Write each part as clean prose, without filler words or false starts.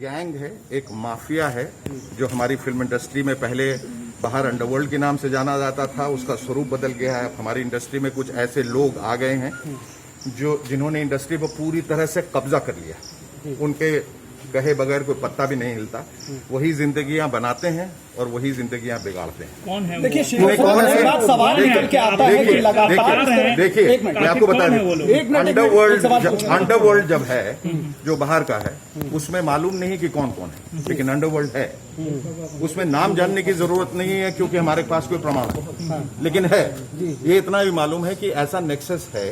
Gang है, एक mafia है जो हमारी फिल्म इंडस्ट्री में पहले बाहर अंडरवर्ल्ड के नाम से जाना जाता था, उसका स्वरूप बदल गया है। हमारी इंडस्ट्री में कुछ ऐसे लोग आ गए हैं जिन्होंने इंडस्ट्री पर पूरी तरह से कब्जा कर लिया। उनके कहे बगैर कोई पत्ता भी नहीं हिलता। वही जिंदगियां बनाते हैं और वही जिंदगियां बिगाड़ते हैं। कौन है? देखिए सवाल निकल के आता है कि लगातार देखिए मैं आपको बता दूं, अंडरवर्ल्ड जब है जो बाहर का है उसमें मालूम नहीं कि कौन कौन है, लेकिन अंडरवर्ल्ड है। उसमें नाम जानने की जरूरत नहीं है क्योंकि हमारे पास कोई प्रमाण है, लेकिन है ये इतना भी मालूम है कि ऐसा नेक्सस है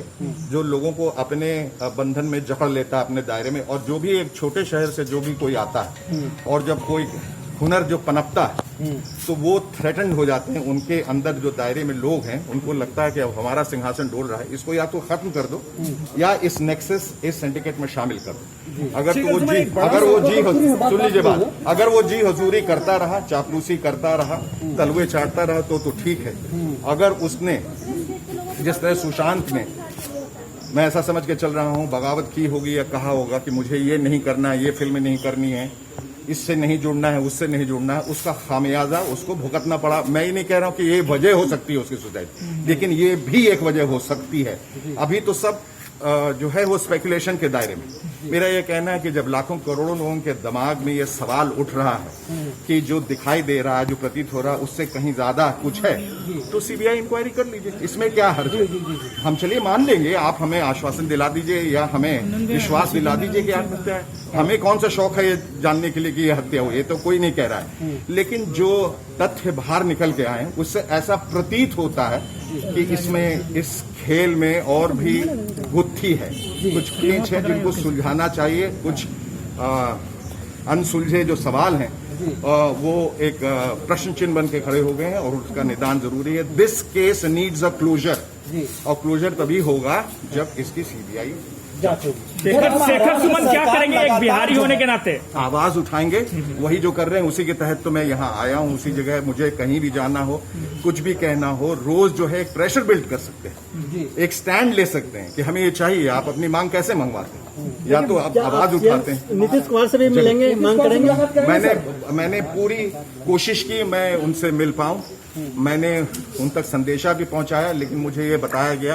जो लोगों को अपने बंधन में जकड़ लेता है, अपने दायरे में। और जो भी एक छोटे शहर से जो भी कोई आता है और जब कोई हुनर जो पनपता है तो वो थ्रेटन हो जाते हैं। उनके अंदर जो दायरे में लोग हैं उनको लगता है कि अब हमारा सिंहासन डोल रहा है, इसको या तो खत्म कर दो या इस नेक्सस इस सिंडिकेट में शामिल कर दो। अगर वो जी हजूरी करता रहा, चापलूसी करता रहा, तलवे चाटता रहा तो ठीक है। अगर उसने जिस तरह सुशांत ने, मैं ऐसा समझ के चल रहा हूं, बगावत की होगी या कहा होगा कि मुझे ये नहीं करना है, ये फिल्म नहीं करनी है, इससे नहीं जुड़ना है, उससे नहीं जुड़ना है, उसका खामियाजा उसको भुगतना पड़ा। मैं ये नहीं कह रहा हूं कि ये वजह हो सकती है उसकी सुसाइड, लेकिन ये भी एक वजह हो सकती है। अभी तो सब जो है वो स्पेकुलेशन के दायरे में। मेरा ये कहना है कि जब लाखों करोड़ों लोगों के दिमाग में ये सवाल उठ रहा है कि जो दिखाई दे रहा है, जो प्रतीत हो रहा है, उससे कहीं ज्यादा कुछ है, तो सीबीआई इंक्वायरी कर लीजिए। इसमें क्या हर्ज है? हम चलिए मान लेंगे, आप हमें आश्वासन दिला दीजिए या हमें विश्वास दिला दीजिए कि आत्महत्या है। हमें कौन सा शौक है ये जानने के लिए कि ये हत्या हुई, ये तो कोई नहीं कह रहा है। लेकिन जो तथ्य बाहर निकल के आए उससे ऐसा प्रतीत होता है कि इसमें, इस खेल में और भी गुत्थी है, कुछ पेच है जिनको सुलझाना चाहिए। कुछ अनसुलझे जो सवाल हैं वो एक प्रश्न चिन्ह बन के खड़े हो गए हैं और उसका निदान जरूरी है। This case needs a closure, और क्लोजर तभी होगा जब इसकी सीबीआई जांच होगी। शेखर सुमन क्या करेंगे एक बिहारी होने के नाते? आवाज उठाएंगे, वही जो कर रहे हैं उसी के तहत तो मैं यहाँ आया हूँ। उसी जगह मुझे कहीं भी जाना हो, कुछ भी कहना हो, रोज जो है एक प्रेशर बिल्ड कर सकते हैं, एक स्टैंड ले सकते हैं कि हमें ये चाहिए। आप अपनी मांग कैसे मंगवाते हैं? या तो आप आवाज उठाते हैं। नीतीश कुमार से भी मिलेंगे, मांग करेंगे? मैंने पूरी कोशिश की मैं उनसे मिल पाऊं। मैंने उन तक संदेशा भी पहुंचाया, लेकिन मुझे ये बताया गया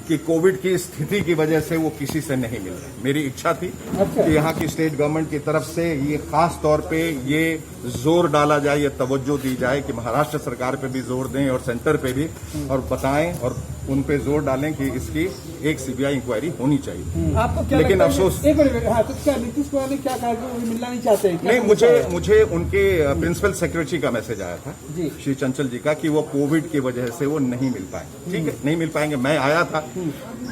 कि कोविड की स्थिति की वजह से वो किसी से नहीं मिल रहे। मेरी इच्छा थी कि यहाँ की स्टेट गवर्नमेंट की तरफ से ये खास तौर पे ये जोर डाला जाए, ये तवज्जो दी जाए कि महाराष्ट्र सरकार पे भी जोर दें और सेंटर पे भी, और बताएं और उन पे जोर डालें कि इसकी एक सीबीआई इंक्वायरी होनी चाहिए। आपको क्या लेकिन अफसोस, एक मिनट, हाँ, तो क्या नीतीश कुमार ने क्या कहा कि वो मिलना नहीं चाहते हैं? नहीं, मुझे उनके प्रिंसिपल सेक्रेटरी का मैसेज आया था श्री चंचल जी का कि वो कोविड की वजह से वो नहीं मिल पाए। ठीक है, नहीं मिल पाएंगे। मैं आया था,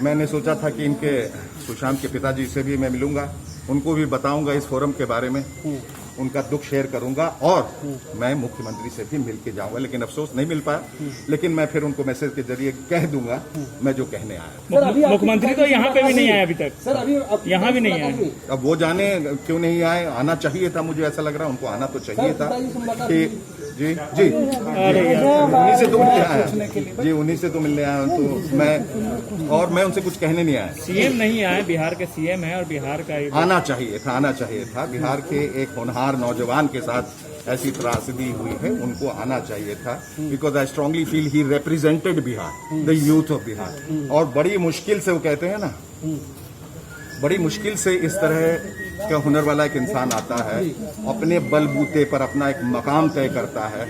मैंने सोचा था कि इनके सुशांत के पिताजी से भी मैं मिलूंगा, उनको भी बताऊंगा इस फोरम के बारे में, उनका दुख शेयर करूंगा और मैं मुख्यमंत्री से भी मिल के जाऊंगा। लेकिन अफसोस नहीं मिल पाया, लेकिन मैं फिर उनको मैसेज के जरिए कह दूंगा मैं जो कहने आया। मुख्यमंत्री तो यहाँ पे भी नहीं आया अभी तक। सर अभी यहाँ भी नहीं आए। अब वो जाने क्यों नहीं आए, आना चाहिए था, मुझे ऐसा लग रहा है उनको आना तो चाहिए था कि जी उन्हीं से तो मिलने आया जी, उन्हीं से तो मिलने आया। तो मैं उनसे कुछ कहने नहीं आया। सीएम नहीं आए, बिहार के सीएम है और बिहार का आना चाहिए था। बिहार के एक होनहार नौजवान के साथ ऐसी त्रासदी हुई है, उनको आना चाहिए था। Because I strongly feel he represented Bihar, the youth of Bihar. और बड़ी मुश्किल से, वो कहते हैं ना, बड़ी मुश्किल से इस तरह का हुनर वाला एक इंसान आता है, अपने बलबूते पर अपना एक मकाम तय करता है,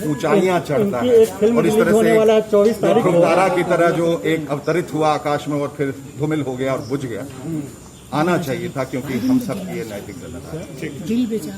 ऊंचाइयां चढ़ता है, और इस तरह से ध्रुवतारा की तरह जो एक अवतरित हुआ आकाश में और फिर धूमिल हो गया और बुझ गया। आना चाहिए था क्योंकि हम सब ये नैतिक गलत है।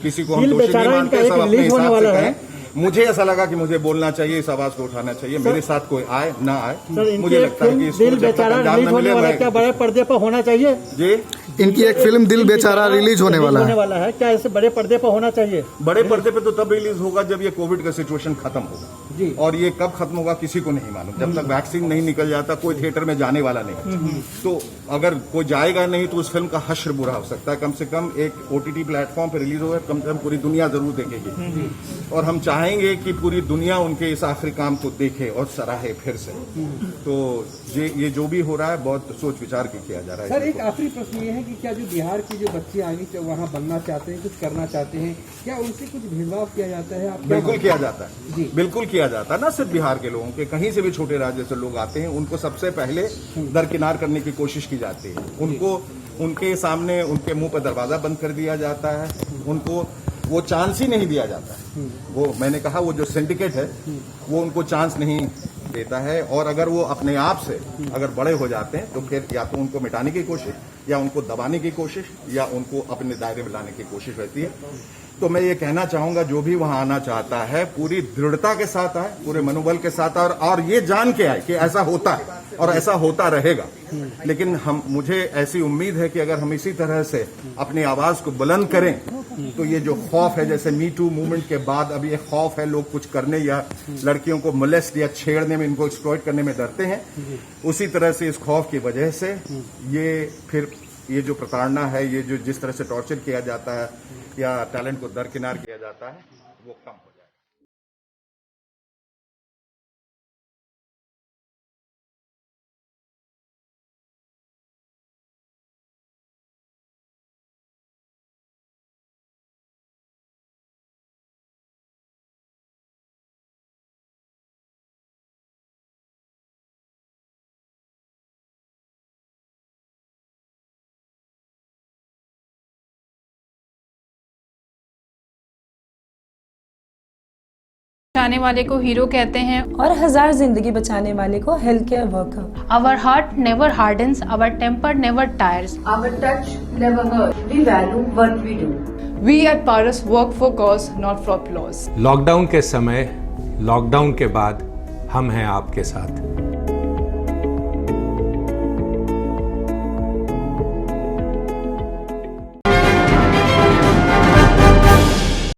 किसी को हम दोषी नहीं मानते, सब अपने हिसाब से कहें। मुझे ऐसा लगा कि मुझे बोलना चाहिए, इस आवाज को उठाना चाहिए। मेरे साथ कोई आए ना आए, मुझे लगता है कि दिल बेचारा रिलीज होने वाला, क्या बड़े पर्दे पर होना चाहिए? जी, इनकी एक फिल्म दिल बेचारा रिलीज होने वाला है, क्या इसे बड़े पर्दे पर होना चाहिए? बड़े पर्दे पे तो तब रिलीज होगा जब ये कोविड का सिचुएशन खत्म होगा, और ये कब खत्म होगा किसी को नहीं मालूम। जब तक वैक्सीन नहीं निकल जाता कोई थिएटर में जाने वाला नहीं। तो अगर कोई जाएगा नहीं तो उस फिल्म का हश्र बुरा हो सकता है। कम से कम एक OTT प्लेटफॉर्म पर रिलीज होगा, कम से कम पूरी दुनिया जरूर देखेगी और हम चाहेंगे कि पूरी दुनिया उनके इस आखिरी काम को देखे और सराहे फिर से। तो ये जो भी हो रहा है बहुत सोच विचार के किया जा रहा है। सर एक आखिरी प्रश्न ये है कि क्या जो बिहार की जो बच्चे आगे वहाँ बनना चाहते हैं, कुछ करना चाहते हैं, क्या उनसे कुछ भेदभाव किया जाता है? आप बिल्कुल किया जाता है जी, बिल्कुल किया जाता है। ना सिर्फ बिहार के लोगों के, कहीं से भी छोटे राज्य से लोग आते हैं, उनको सबसे पहले दरकिनार करने की कोशिश की जाती है। उनको उनके सामने उनके मुंह पर दरवाजा बंद कर दिया जाता है, उनको वो चांस ही नहीं दिया जाता है। वो मैंने कहा वो जो सिंडिकेट है वो उनको चांस नहीं देता है और अगर वो अपने आप से अगर बड़े हो जाते हैं तो फिर या तो उनको मिटाने की कोशिश या उनको दबाने की कोशिश या उनको अपने दायरे में लाने की कोशिश रहती है। तो मैं ये कहना चाहूंगा जो भी वहां आना चाहता है पूरी दृढ़ता के साथ आए, पूरे मनोबल के साथ आए और ये जान के आए कि ऐसा होता है और ऐसा होता रहेगा। लेकिन मुझे ऐसी उम्मीद है कि अगर हम इसी तरह से अपनी आवाज को बुलंद करें तो ये जो खौफ है, जैसे मी टू मूवमेंट के बाद अभी एक खौफ है, लोग कुछ करने या लड़कियों को मोलेस्ट या छेड़ने में, इनको एक्सप्लॉइट करने में डरते हैं, उसी तरह से इस खौफ की वजह से ये जो प्रताड़ना है, ये जो जिस तरह से टॉर्चर किया जाता है या टैलेंट को दरकिनार किया जाता है वो कम हो जाए। बचाने वाले को हीरो कहते हैं और 1000 जिंदगी बचाने वाले को health care worker. Our heart never hardens, our temper never tires. Our touch never hurts. We value what we do. We at Paras work for cause, not for applause. Lockdown के समय, lockdown के बाद हम हैं आपके साथ।